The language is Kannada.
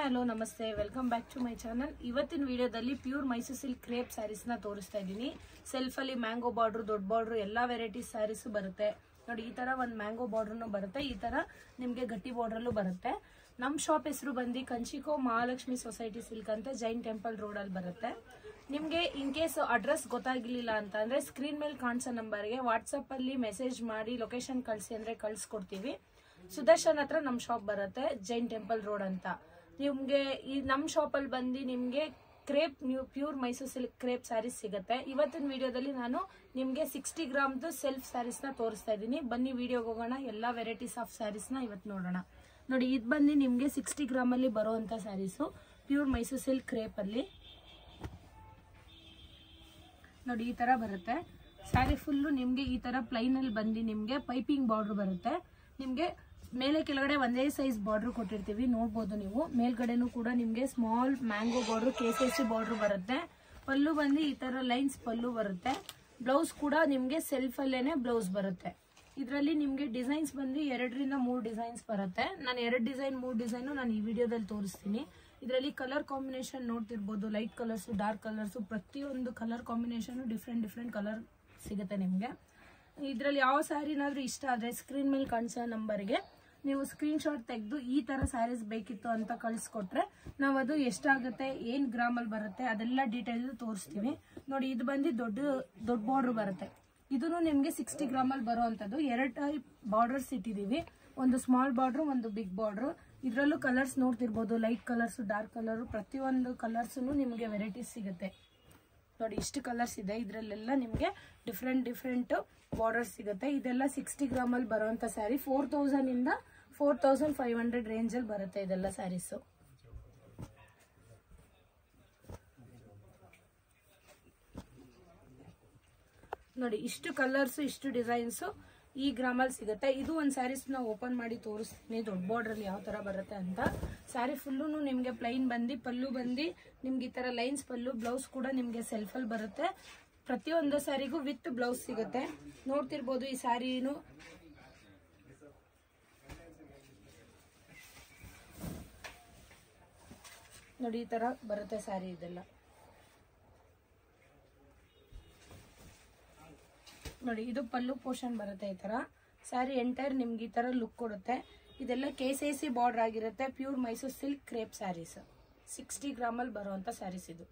ಹಲೋ ನಮಸ್ತೆ, welcome back to my channel. ಇವತ್ತಿನ ವಿಡಿಯೋದಲ್ಲಿ pure Mysuru silk crepe sarees ನ ತೋರಿಸ್ತಾ ಇದ್ದೀನಿ. ಸೆಲ್ಫ್ ಅಲ್ಲಿ ಮ್ಯಾಂಗೋ ಬಾರ್ಡರ್, ದೊಡ್ಡ ಬಾರ್ಡರ್ ಎಲ್ಲಾ ವೆರೈಟೀಸ್ ಸ್ಯಾರೀಸ್ ಬರುತ್ತೆ ನೋಡಿ. ಈ ತರ ಒಂದು ಮ್ಯಾಂಗೋ ಬಾರ್ಡರ್ನು ಬರುತ್ತೆ, ಈ ತರ ನಿಮ್ಗೆ ಗಟ್ಟಿ ಬಾರ್ಡರ್ಲು ಬರುತ್ತೆ. ನಮ್ ಶಾಪ್ ಹೆಸರು ಬಂದು ಕಂಚಿಕೋ ಮಹಾಲಕ್ಷ್ಮಿ ಸೊಸೈಟಿ ಸಿಲ್ಕ್ ಅಂತ ಜೈನ್ ಟೆಂಪಲ್ ರೋಡ್ ಅಲ್ಲಿ ಬರುತ್ತೆ. ನಿಮ್ಗೆ ಇನ್ ಕೇಸ್ ಅಡ್ರೆಸ್ ಗೊತ್ತಾಗ್ಲಿಲ್ಲ ಅಂತ ಅಂದ್ರೆ ಸ್ಕ್ರೀನ್ ಮೇಲೆ ಕಾಣಿಸೋ ನಂಬರ್ಗೆ ವಾಟ್ಸ್ಆಪ್ ಅಲ್ಲಿ ಮೆಸೇಜ್ ಮಾಡಿ ಲೊಕೇಶನ್ ಕಳ್ಸಿ ಅಂದ್ರೆ ಕಳ್ಸಿಕೊಡ್ತೀವಿ. ಸುದರ್ಶನ್ ಹತ್ರ ನಮ್ ಶಾಪ್ ಬರುತ್ತೆ, ಜೈನ್ ಟೆಂಪಲ್ ರೋಡ್ ಅಂತ. ನಿಮ್ಗೆ ಈ ನಮ್ ಶಾಪ್ ಅಲ್ಲಿ ಬಂದು ನಿಮ್ಗೆ crepe pure Mysuru silk crepe sarees ಸಿಗುತ್ತೆ. ಇವತ್ತಿನ ವಿಡಿಯೋದಲ್ಲಿ ನಾನು ನಿಮ್ಗೆ 60 ಗ್ರಾಮ್ದು ಸೆಲ್ಫ್ ಸ್ಯಾರೀಸ್ ನ ತೋರಿಸ್ತಾ ಇದ್ದೀನಿ. ಬನ್ನಿ ವಿಡಿಯೋಗೆ ಹೋಗೋಣ. ಎಲ್ಲಾ ವೆರೈಟೀಸ್ ಆಫ್ ಸ್ಯಾರೀಸ್ ನ ಇವತ್ತು ನೋಡೋಣ. ನೋಡಿ, ಇದು ಬಂದು ನಿಮ್ಗೆ 60 ಗ್ರಾಮ್ ಅಲ್ಲಿ ಬರುವಂತ sarees pure Mysuru silk crepe ಅಲ್ಲಿ. ನೋಡಿ, ಈ ತರ ಬರುತ್ತೆ ಸ್ಯಾರಿ ಫುಲ್ಲು. ನಿಮ್ಗೆ ಈ ತರ ಪ್ಲೈನ್ ಅಲ್ಲಿ ಬಂದು ನಿಮ್ಗೆ ಪೈಪಿಂಗ್ ಬಾರ್ಡರ್ ಬರುತ್ತೆ. ನಿಮ್ಗೆ ಮೇಲೆ ಕೆಳಗಡೆ ಒಂದೇ ಸೈಜ್ ಬಾರ್ಡರ್ ಕೊಟ್ಟಿರ್ತೀವಿ, ನೋಡ್ಬೋದು ನೀವು. ಮೇಲ್ಗಡೆನೂ ಕೂಡ ನಿಮ್ಗೆ small mango border, KCC border ಬರುತ್ತೆ. ಪಲ್ಲು ಬಂದು ಈ ತರ ಲೈನ್ಸ್ ಪಲ್ಲು ಬರುತ್ತೆ. ಬ್ಲೌಸ್ ಕೂಡ ನಿಮ್ಗೆ ಸೆಲ್ಫ್ ಅಲ್ಲೇನೆ ಬ್ಲೌಸ್ ಬರುತ್ತೆ. ಇದರಲ್ಲಿ ನಿಮ್ಗೆ ಡಿಸೈನ್ಸ್ ಬಂದು 2 ರಿಂದ 3 ಡಿಸೈನ್ಸ್ ಬರುತ್ತೆ. ನಾನು 2 ಡಿಸೈನ್ 3 ಡಿಸೈನ್ ನಾನು ಈ ವಿಡಿಯೋದಲ್ಲಿ ತೋರಿಸ್ತೀನಿ. ಇದರಲ್ಲಿ ಕಲರ್ ಕಾಂಬಿನೇಷನ್ ನೋಡ್ತಿರ್ಬೋದು, ಲೈಟ್ ಕಲರ್ಸ್, ಡಾರ್ಕ್ ಕಲರ್ಸ್, ಪ್ರತಿಯೊಂದು ಕಲರ್ ಕಾಂಬಿನೇಷನ್ ಡಿಫ್ರೆಂಟ್ ಕಲರ್ ಸಿಗುತ್ತೆ ನಿಮ್ಗೆ. ಇದರಲ್ಲಿ ಯಾವ ಸ್ಯಾರಿನಾದ್ರೂ ಇಷ್ಟ ಆದ್ರೆ ಸ್ಕ್ರೀನ್ ಮೇಲೆ ಕಾಣಿಸೋ ನಂಬರ್ಗೆ ನೀವು ಸ್ಕ್ರೀನ್ ಶಾಟ್ ತೆಗೆದು ಈ ತರ ಸ್ಯಾರೀಸ್ ಬೇಕಿತ್ತು ಅಂತ ಕಳ್ಸಿಕೊಟ್ರೆ ನಾವು ಅದು ಎಷ್ಟಾಗುತ್ತೆ, ಏನ್ ಗ್ರಾಮ್ ಅಲ್ಲಿ ಬರುತ್ತೆ ಅದೆಲ್ಲ ಡೀಟೇಲ್ ತೋರಿಸ್ತೀವಿ. ನೋಡಿ, ಇದು ಬಂದು ದೊಡ್ಡ ಬಾರ್ಡರ್ ಬರುತ್ತೆ. ಇದನ್ನು ನಿಮ್ಗೆ 60 ಗ್ರಾಮ್ ಅಲ್ಲಿ ಬರುವಂತದ್ದು. 2 ಟೈಪ್ ಬಾರ್ಡರ್ಸ್ ಇಟ್ಟಿದೀವಿ, ಒಂದು ಸ್ಮಾಲ್ ಬಾರ್ಡರ್, ಒಂದು ಬಿಗ್ ಬಾರ್ಡರ್. ಇದ್ರಲ್ಲೂ ಕಲರ್ಸ್ ನೋಡ್ತಿರ್ಬೋದು, ಲೈಟ್ ಕಲರ್ಸ್, ಡಾರ್ಕ್ ಕಲರ್, ಪ್ರತಿಯೊಂದು ಕಲರ್ಸ್ ನಿಮ್ಗೆ ವೆರೈಟೀಸ್ ಸಿಗುತ್ತೆ. ನೋಡಿ, ಇಷ್ಟು ಕಲರ್ಸ್ ಇದೆ. ಇದ್ರಲ್ಲೆಲ್ಲ ನಿಮ್ಗೆ ಡಿಫ್ರೆಂಟ್ ಬಾರ್ಡರ್ಸ್ ಸಿಗುತ್ತೆ. ಇದೆಲ್ಲ 60 ಗ್ರಾಮ್ ಅಲ್ಲಿ ಬರುವಂತ ಸ್ಯಾರಿ. 4000 ಇಂದ 4500 ರೇಂಜ್ ಅಲ್ಲಿ ಬರುತ್ತೆ ಇದೆಲ್ಲ ಸ್ಯಾರೀಸ್. ನೋಡಿ, ಇಷ್ಟು ಕಲರ್ಸ್, ಇಷ್ಟು ಡಿಸೈನ್ಸ್ ಈ ಗ್ರಾಮ್ ಅಲ್ಲಿ ಸಿಗುತ್ತೆ. ಇದು ಒಂದು ಸ್ಯಾರೀಸ್ ನ ಓಪನ್ ಮಾಡಿ ತೋರಿಸ್ತೀನಿ, ದೊಡ್ಡ ಬಾರ್ಡರ್ ಅಲ್ಲಿ ಯಾವ ತರ ಬರುತ್ತೆ ಅಂತ. ಸ್ಯಾರಿ ಫುಲ್ಲು ನಿಮ್ಗೆ ಪ್ಲೈನ್ ಬಂದು, ಪಲ್ಲು ಬಂದು ನಿಮ್ಗೆ ಈ ತರ ಲೈನ್ಸ್ ಪಲ್ಲು, ಬ್ಲೌಸ್ ಕೂಡ ನಿಮ್ಗೆ ಸೆಲ್ಫ್ ಅಲ್ಲಿ ಬರುತ್ತೆ. ಪ್ರತಿಯೊಂದು ಸ್ಯಾರಿಗೂ ವಿತ್ ಬ್ಲೌಸ್ ಸಿಗುತ್ತೆ. ನೋಡ್ತಿರ್ಬೋದು ಈ ಸ್ಯಾರಿನು. ನೋಡಿ, ಈ ತರ ಬರುತ್ತೆ ಸ್ಯಾರಿ ಇದೆಲ್ಲ. ನೋಡಿ, ಇದು ಪಲ್ಲು ಪೋರ್ಷನ್ ಬರುತ್ತೆ. ಈ ತರ ಸ್ಯಾರಿ ಎಂಟೈರ್ ನಿಮ್ಗೆ ಈ ತರ ಲುಕ್ ಕೊಡುತ್ತೆ. ಇದೆಲ್ಲ KCC ಬಾರ್ಡರ್ ಆಗಿರುತ್ತೆ. Pure Mysuru silk crepe sarees 60 gram ಅಲ್ಲಿ ಬರುವಂತ ಸ್ಯಾರೀಸ್ ಇದು.